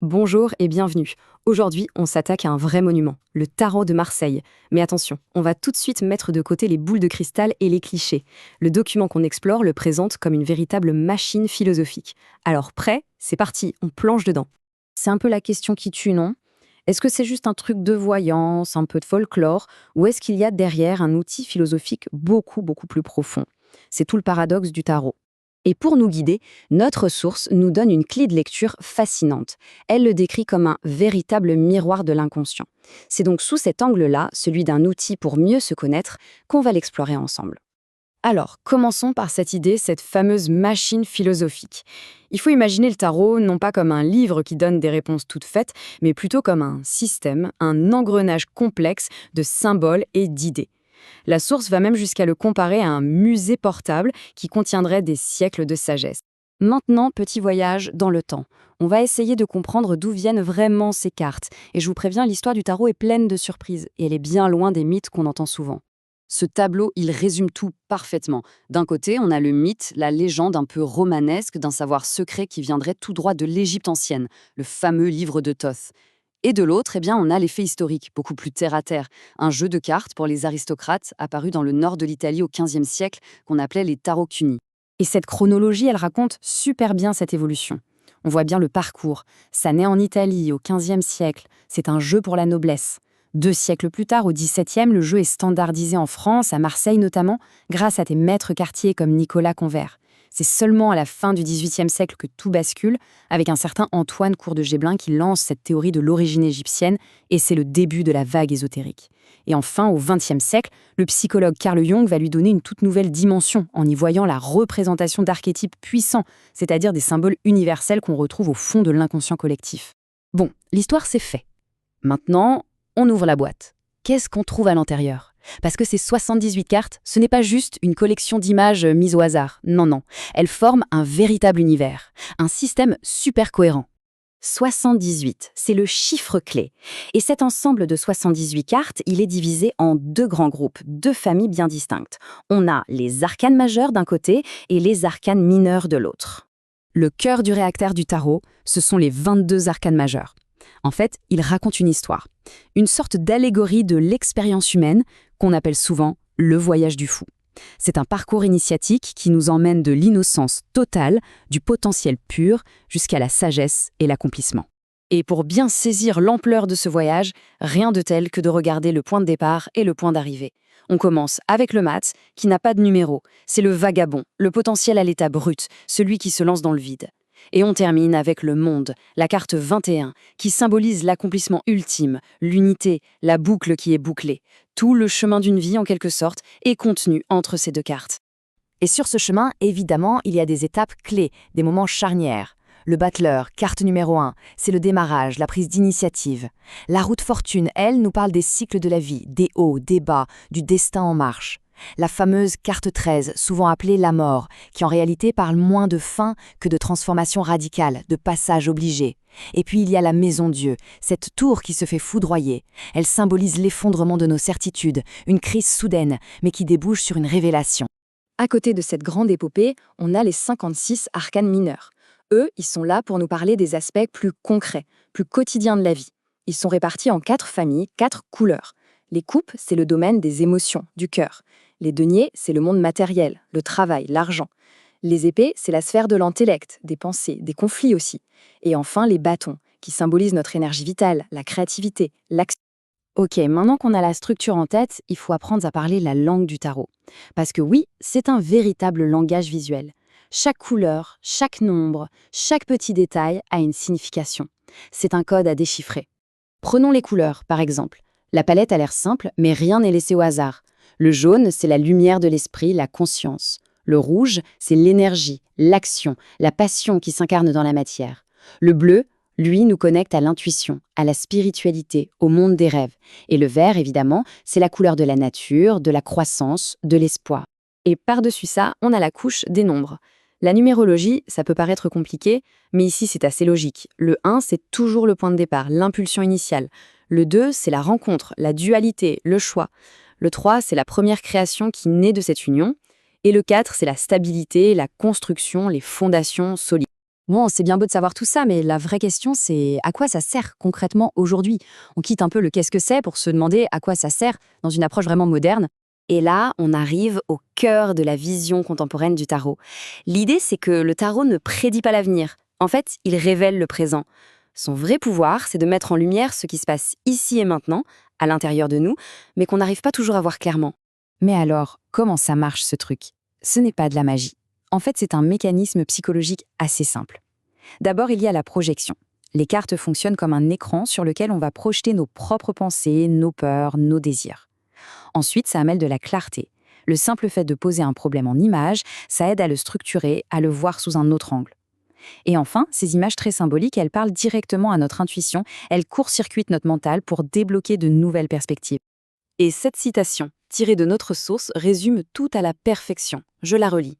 Bonjour et bienvenue. Aujourd'hui, on s'attaque à un vrai monument, le Tarot de Marseille. Mais attention, on va tout de suite mettre de côté les boules de cristal et les clichés. Le document qu'on explore le présente comme une véritable machine philosophique. Alors prêt? C'est parti, on plonge dedans. C'est un peu la question qui tue, non? Est-ce que c'est juste un truc de voyance, un peu de folklore, ou est-ce qu'il y a derrière un outil philosophique beaucoup plus profond? C'est tout le paradoxe du tarot. Et pour nous guider, notre source nous donne une clé de lecture fascinante. Elle le décrit comme un véritable miroir de l'inconscient. C'est donc sous cet angle-là, celui d'un outil pour mieux se connaître, qu'on va l'explorer ensemble. Alors, commençons par cette idée, cette fameuse machine philosophique. Il faut imaginer le tarot non pas comme un livre qui donne des réponses toutes faites, mais plutôt comme un système, un engrenage complexe de symboles et d'idées. La source va même jusqu'à le comparer à un musée portable qui contiendrait des siècles de sagesse. Maintenant, petit voyage dans le temps. On va essayer de comprendre d'où viennent vraiment ces cartes. Et je vous préviens, l'histoire du tarot est pleine de surprises et elle est bien loin des mythes qu'on entend souvent. Ce tableau, il résume tout parfaitement. D'un côté, on a le mythe, la légende un peu romanesque d'un savoir secret qui viendrait tout droit de l'Égypte ancienne, le fameux livre de Thoth. Et de l'autre, eh bien, on a les faits historiques, beaucoup plus terre-à-terre. Un jeu de cartes pour les aristocrates apparu dans le nord de l'Italie au XVe siècle, qu'on appelait les tarocuni. Et cette chronologie, elle raconte super bien cette évolution. On voit bien le parcours. Ça naît en Italie au XVe siècle. C'est un jeu pour la noblesse. 2 siècles plus tard, au XVIIe, le jeu est standardisé en France, à Marseille notamment, grâce à des maîtres quartiers comme Nicolas Convert. C'est seulement à la fin du XVIIIe siècle que tout bascule, avec un certain Antoine Cour de Géblin qui lance cette théorie de l'origine égyptienne, et c'est le début de la vague ésotérique. Et enfin, au XXe siècle, le psychologue Carl Jung va lui donner une toute nouvelle dimension, en y voyant la représentation d'archétypes puissants, c'est-à-dire des symboles universels qu'on retrouve au fond de l'inconscient collectif. Bon, l'histoire c'est fait. Maintenant, on ouvre la boîte. Qu'est-ce qu'on trouve à l'intérieur? Parce que ces 78 cartes, ce n'est pas juste une collection d'images mises au hasard. Non. Elles forment un véritable univers. Un système super cohérent. 78, c'est le chiffre clé. Et cet ensemble de 78 cartes, il est divisé en 2 grands groupes, 2 familles bien distinctes. On a les arcanes majeures d'un côté et les arcanes mineures de l'autre. Le cœur du réacteur du tarot, ce sont les 22 arcanes majeures. En fait, ils racontent une histoire, une sorte d'allégorie de l'expérience humaine qu'on appelle souvent le voyage du fou. C'est un parcours initiatique qui nous emmène de l'innocence totale, du potentiel pur, jusqu'à la sagesse et l'accomplissement. Et pour bien saisir l'ampleur de ce voyage, rien de tel que de regarder le point de départ et le point d'arrivée. On commence avec le mat, qui n'a pas de numéro. C'est le vagabond, le potentiel à l'état brut, celui qui se lance dans le vide. Et on termine avec le monde, la carte 21, qui symbolise l'accomplissement ultime, l'unité, la boucle qui est bouclée. Tout le chemin d'une vie, en quelque sorte, est contenu entre ces 2 cartes. Et sur ce chemin, évidemment, il y a des étapes clés, des moments charnières. Le battleur, carte numéro 1, c'est le démarrage, la prise d'initiative. La route fortune, elle, nous parle des cycles de la vie, des hauts, des bas, du destin en marche. La fameuse carte 13, souvent appelée la mort, qui en réalité parle moins de fin que de transformation radicale, de passage obligé. Et puis il y a la Maison Dieu, cette tour qui se fait foudroyer. Elle symbolise l'effondrement de nos certitudes, une crise soudaine, mais qui débouche sur une révélation. À côté de cette grande épopée, on a les 56 arcanes mineurs. Eux, ils sont là pour nous parler des aspects plus concrets, plus quotidiens de la vie. Ils sont répartis en 4 familles, 4 couleurs. Les coupes, c'est le domaine des émotions, du cœur. Les deniers, c'est le monde matériel, le travail, l'argent. Les épées, c'est la sphère de l'intellect, des pensées, des conflits aussi. Et enfin, les bâtons, qui symbolisent notre énergie vitale, la créativité, l'action. Ok, maintenant qu'on a la structure en tête, il faut apprendre à parler la langue du tarot. Parce que oui, c'est un véritable langage visuel. Chaque couleur, chaque nombre, chaque petit détail a une signification. C'est un code à déchiffrer. Prenons les couleurs, par exemple. La palette a l'air simple, mais rien n'est laissé au hasard. Le jaune, c'est la lumière de l'esprit, la conscience. Le rouge, c'est l'énergie, l'action, la passion qui s'incarne dans la matière. Le bleu, lui, nous connecte à l'intuition, à la spiritualité, au monde des rêves. Et le vert, évidemment, c'est la couleur de la nature, de la croissance, de l'espoir. Et par-dessus ça, on a la couche des nombres. La numérologie, ça peut paraître compliqué, mais ici c'est assez logique. Le 1, c'est toujours le point de départ, l'impulsion initiale. Le 2, c'est la rencontre, la dualité, le choix. Le 3, c'est la première création qui naît de cette union. Et le 4, c'est la stabilité, la construction, les fondations solides. Bon, c'est bien beau de savoir tout ça, mais la vraie question, c'est à quoi ça sert concrètement aujourd'hui? On quitte un peu le qu'est-ce que c'est pour se demander à quoi ça sert dans une approche vraiment moderne. Et là, on arrive au cœur de la vision contemporaine du tarot. L'idée, c'est que le tarot ne prédit pas l'avenir. En fait, il révèle le présent. Son vrai pouvoir, c'est de mettre en lumière ce qui se passe ici et maintenant, à l'intérieur de nous, mais qu'on n'arrive pas toujours à voir clairement. Mais alors, comment ça marche ce truc? Ce n'est pas de la magie. En fait, c'est un mécanisme psychologique assez simple. D'abord, il y a la projection. Les cartes fonctionnent comme un écran sur lequel on va projeter nos propres pensées, nos peurs, nos désirs. Ensuite, ça amène de la clarté. Le simple fait de poser un problème en image, ça aide à le structurer, à le voir sous un autre angle. Et enfin, ces images très symboliques, elles parlent directement à notre intuition, elles court-circuitent notre mental pour débloquer de nouvelles perspectives. Et cette citation, tirée de notre source, résume tout à la perfection. Je la relis.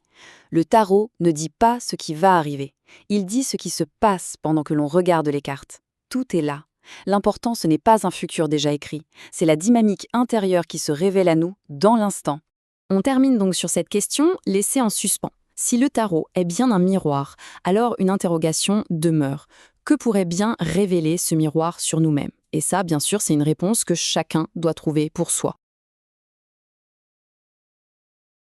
Le tarot ne dit pas ce qui va arriver. Il dit ce qui se passe pendant que l'on regarde les cartes. Tout est là. L'important, ce n'est pas un futur déjà écrit. C'est la dynamique intérieure qui se révèle à nous dans l'instant. On termine donc sur cette question laissée en suspens. Si le tarot est bien un miroir, alors une interrogation demeure. Que pourrait bien révéler ce miroir sur nous-mêmes? Et ça, bien sûr, c'est une réponse que chacun doit trouver pour soi.